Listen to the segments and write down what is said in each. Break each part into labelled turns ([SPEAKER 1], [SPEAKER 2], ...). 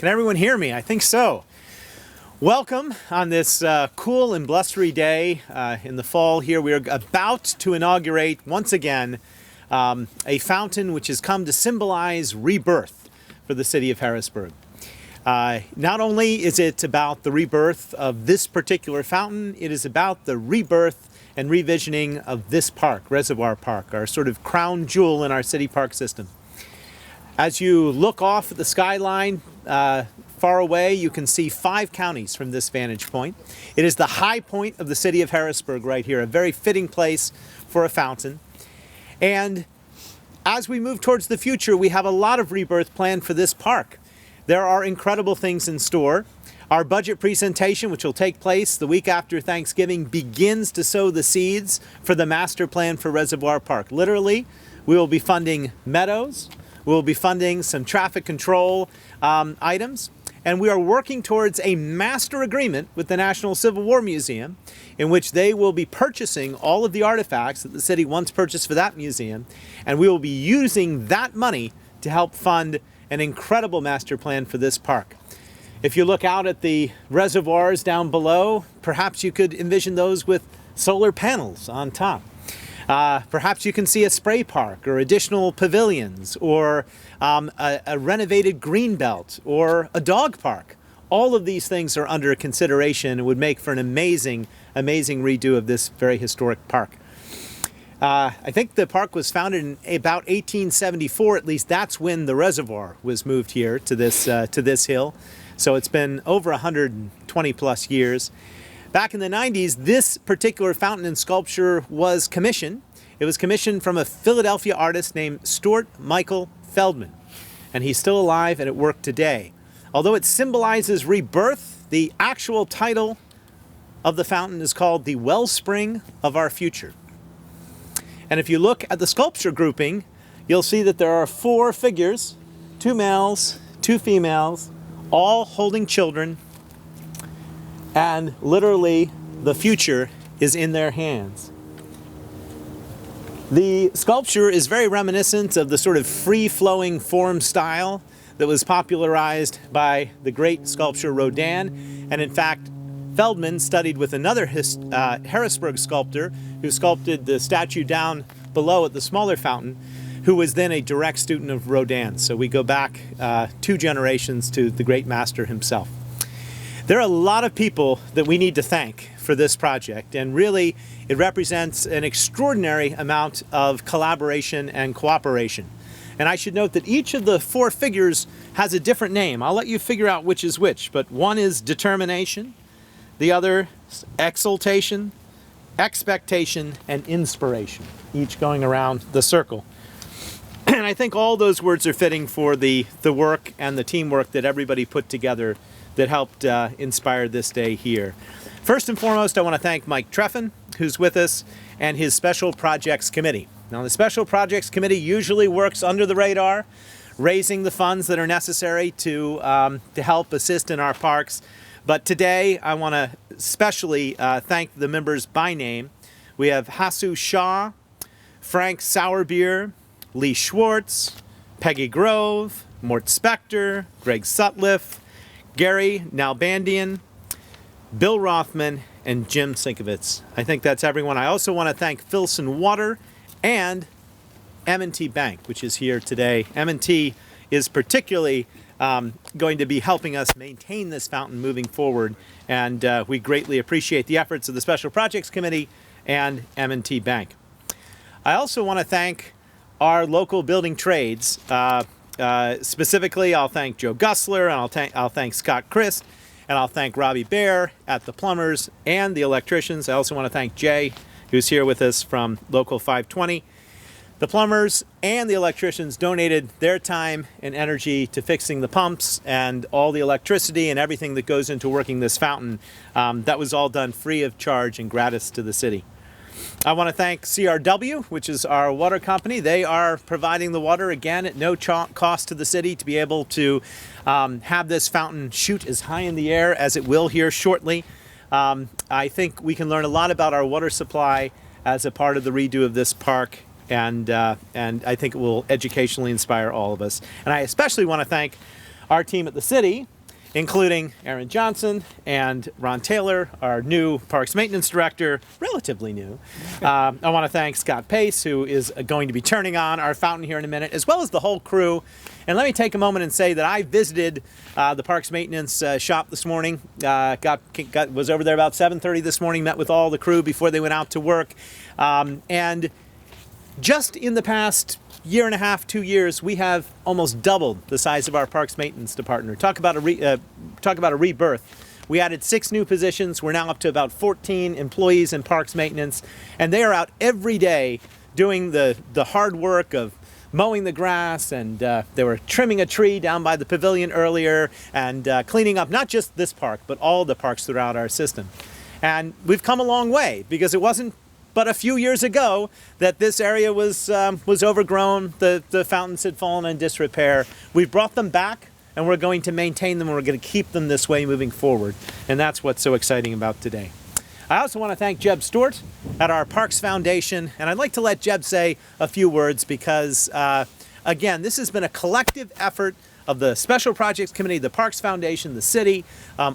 [SPEAKER 1] Can everyone hear me? I think so. Welcome on this cool and blustery day in the fall here. We are about to inaugurate once again a fountain which has come to symbolize rebirth for the city of Harrisburg. Not only is it about the rebirth of this particular fountain, it is about the rebirth and revisioning of this park, Reservoir Park, our sort of crown jewel in our city park system. As you look off at the skyline far away, you can see 5 counties from this vantage point. It is the high point of the city of Harrisburg right here, a very fitting place for a fountain. And as we move towards the future, we have a lot of rebirth planned for this park. There are incredible things in store. Our budget presentation, which will take place the week after Thanksgiving, begins to sow the seeds for the master plan for Reservoir Park. Literally, we will be funding meadows. We'll be funding some traffic control items, and we are working towards a master agreement with the National Civil War Museum in which they will be purchasing all of the artifacts that the city once purchased for that museum, and we will be using that money to help fund an incredible master plan for this park. If you look out at the reservoirs down below, perhaps you could envision those with solar panels on top. Perhaps you can see a spray park or additional pavilions or a renovated green belt or a dog park. All of these things are under consideration and would make for an amazing, amazing redo of this very historic park. I think the park was founded in about 1874. At least that's when the reservoir was moved here to this hill. So it's been over 120 plus years. Back in the 90s, this particular fountain and sculpture was commissioned. It was commissioned from a Philadelphia artist named Stuart Michael Feldman, and he's still alive and at work today. Although it symbolizes rebirth, the actual title of the fountain is called The Wellspring of Our Future. And if you look at the sculpture grouping, you'll see that there are 4 figures, 2 males, 2 females, all holding children, and literally the future is in their hands. The sculpture is very reminiscent of the sort of free-flowing form style that was popularized by the great sculptor Rodin, and in fact Feldman studied with another Harrisburg sculptor who sculpted the statue down below at the smaller fountain, who was then a direct student of Rodin. So we go back 2 generations to the great master himself. There are a lot of people that we need to thank for this project, and really it represents an extraordinary amount of collaboration and cooperation. And I should note that each of the 4 figures has a different name. I'll let you figure out which is which, but one is determination, the other is exultation, expectation, and inspiration, each going around the circle. And I think all those words are fitting for the work and the teamwork that everybody put together that helped inspire this day here. First and foremost, I want to thank Mike Treffin, who's with us, and his Special Projects Committee. Now, the Special Projects Committee usually works under the radar, raising the funds that are necessary to help assist in our parks. But today, I want to especially thank the members by name. We have Hasu Shah, Frank Sauerbier, Lee Schwartz, Peggy Grove, Mort Spector, Greg Sutliff, Gary Nalbandian, Bill Rothman, and Jim Sienkiewicz. I think that's everyone. I also want to thank Filson Water and M&T Bank, which is here today. M&T is particularly going to be helping us maintain this fountain moving forward, and we greatly appreciate the efforts of the Special Projects Committee and M&T Bank. I also want to thank our local building trades. Specifically, I'll thank Joe Gussler, and I'll thank Scott Christ, and I'll thank Robbie Bear at the plumbers and the electricians. I also want to thank Jay, who's here with us from Local 520. The plumbers and the electricians donated their time and energy to fixing the pumps and all the electricity and everything that goes into working this fountain. That was all done free of charge and gratis to the city. I want to thank CRW, which is our water company. They are providing the water, again, at no cost to the city to be able to have this fountain shoot as high in the air as it will here shortly. I think we can learn a lot about our water supply as a part of the redo of this park, and I think it will educationally inspire all of us. And I especially want to thank Our team at the city, including Aaron Johnson and Ron Taylor, our new Parks Maintenance Director, relatively new. I want to thank Scott Pace, who is going to be turning on our fountain here in a minute, as well as the whole crew. And let me take a moment and say that I visited the Parks Maintenance shop this morning. Was over there about 7:30 this morning, met with all the crew before they went out to work. And just in the past year and a half, 2 years, we have almost doubled the size of our Parks Maintenance Department. Talk about a rebirth. We added 6 new positions. We're now up to about 14 employees in Parks Maintenance, and they are out every day doing the hard work of mowing the grass, and they were trimming a tree down by the pavilion earlier, and cleaning up not just this park, but all the parks throughout our system. And we've come a long way, because it wasn't but a few years ago that this area was overgrown. The fountains had fallen in disrepair. We've brought them back, and we're going to maintain them, and we're going to keep them this way moving forward. And that's what's so exciting about today. I also want to thank Jeb Stewart at our Parks Foundation, and I'd like to let Jeb say a few words because, again, this has been a collective effort of the Special Projects Committee, the Parks Foundation, the city,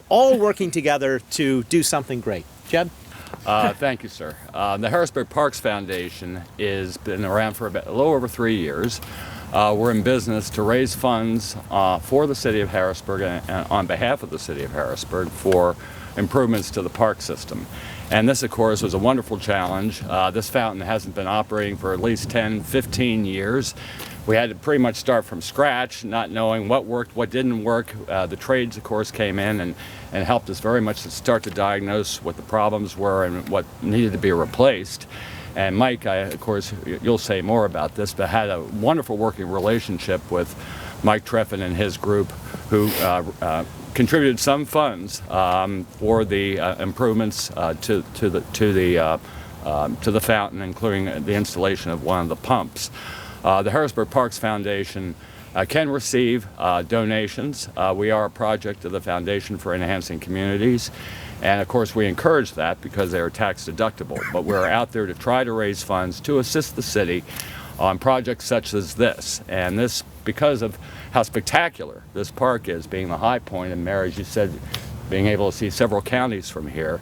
[SPEAKER 1] all working together to do something great. Jeb?
[SPEAKER 2] Thank you, sir. The Harrisburg Parks Foundation has been around for a little over 3 years. We're in business to raise funds for the city of Harrisburg and on behalf of the city of Harrisburg for improvements to the park system. And this, of course, was a wonderful challenge. This fountain hasn't been operating for at least 10, 15 years. We had to pretty much start from scratch, not knowing what worked, what didn't work. The trades, of course, came in and helped us very much to start to diagnose what the problems were and what needed to be replaced. And Mike, of course, you'll say more about this, but had a wonderful working relationship with Mike Treffin and his group, who contributed some funds for the improvements to the fountain, including the installation of one of the pumps. The Harrisburg Parks Foundation can receive donations. We are a project of the Foundation for Enhancing Communities, and of course we encourage that because they are tax deductible. But we're out there to try to raise funds to assist the city on projects such as this. And this, because of how spectacular this park is, being the high point, and Mary, as you said, being able to see several counties from here,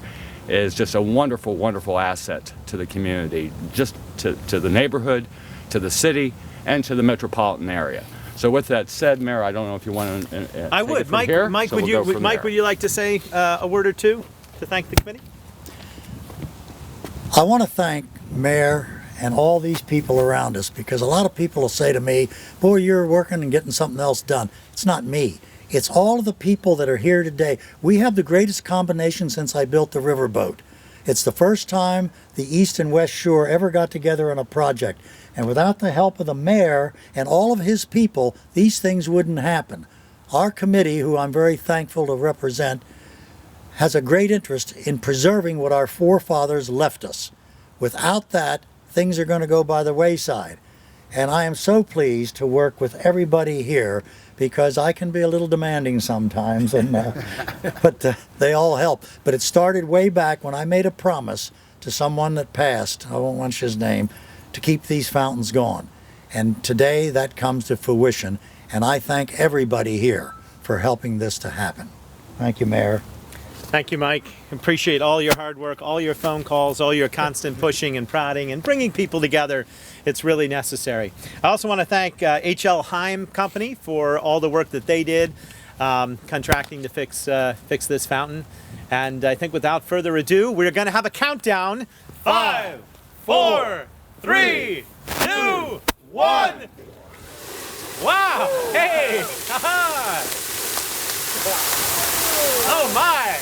[SPEAKER 2] is just a wonderful, wonderful asset to the community, just to the neighborhood, to the city, and to the metropolitan area. So with that said, Mayor, I don't know if you want to
[SPEAKER 1] I would. Mike, would you like to say a word or two to thank the committee?
[SPEAKER 3] I want to thank Mayor and all these people around us, because a lot of people will say to me, boy, you're working and getting something else done. It's not me. It's all of the people that are here today. We have the greatest combination since I built the riverboat. It's the first time the East and West Shore ever got together on a project. And without the help of the mayor and all of his people, these things wouldn't happen. Our committee, who I'm very thankful to represent, has a great interest in preserving what our forefathers left us. Without that, things are going to go by the wayside. And I am so pleased to work with everybody here, because I can be a little demanding sometimes, and but they all help. But it started way back when I made a promise to someone that passed, I won't mention his name, to keep these fountains going. And today that comes to fruition, and I thank everybody here for helping this to happen. Thank you, Mayor.
[SPEAKER 1] Thank you, Mike. Appreciate all your hard work, all your phone calls, all your constant pushing and prodding and bringing people together. It's really necessary. I also want to thank H.L. Heim Company for all the work that they did, contracting to fix this fountain. And I think without further ado, we're going to have a countdown. 5, 4, 3, 2, 1. Wow! Hey! Ha-ha! Oh my!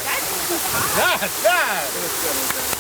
[SPEAKER 1] Not bad!